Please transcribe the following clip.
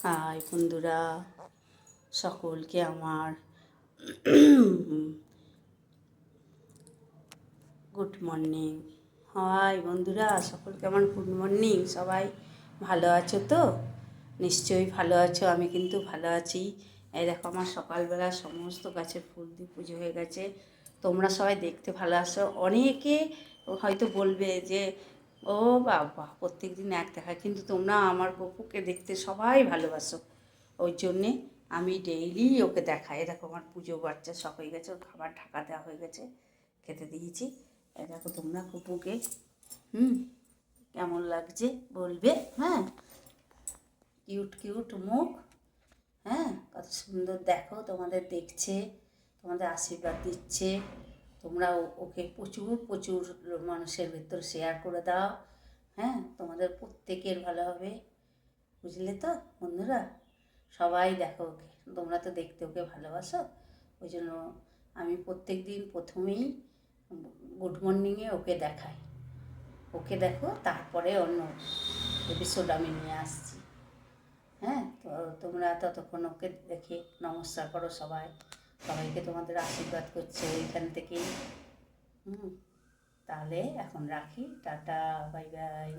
High বন্ধুরা, সকলকে আমার গুড মর্নিং। হাই বন্ধুরা, সকলকে আমার গুড মর্নিং। সবাই ভালো আছো তো? নিশ্চয়ই ভালো আছো, আমি কিন্তু ভালো আছি। এই দেখো, আমার সকালবেলা সমস্ত গাছের ফুল দিয়ে পুজো হয়ে গেছে। তোমরা সবাই দেখতে ভালো আসো। অনেকে হয়তো বলবে যে ও বাবা, প্রত্যেক দিন এক দেখা, কিন্তু তোমরা আমার গপুকে দেখতে সবাই ভালোবাসো। ওই জন্যে আমি ডেইলি ওকে দেখাই। দেখো, আমার পুজো বাচ্চা সব হয়ে গেছে, ওর খাবার ঢাকা দেওয়া হয়ে গেছে, খেতে দিয়েছি। দেখো তোমরা গপুকে কেমন লাগছে বলবে। হ্যাঁ, কিউট কিউট মুখ। হ্যাঁ, কত সুন্দর দেখো, তোমাদের দেখছে, তোমাদের আশীর্বাদ দিচ্ছে। তোমরা ওকে প্রচুর প্রচুর মানুষের ভেতর শেয়ার করে দাও। হ্যাঁ, তোমাদের প্রত্যেকের ভালো হবে, বুঝলে তো বন্ধুরা? সবাই দেখো ওকে, তোমরা তো দেখতে ওকে ভালোবাসো। ওই জন্য আমি প্রত্যেক দিন প্রথমেই গুড মর্নিংয়ে ওকে দেখাই। ওকে দেখো, তারপরে অন্য এপিসোড আমি নিয়ে আসছি। হ্যাঁ, তো তোমরা ততক্ষণ ওকে দেখে নমস্কার করো সবাই। সবাইকে তোমাদের আশীর্বাদ করছে ওইখান থেকেই। তাহলে এখন রাখি, টাটা, বাই বাই।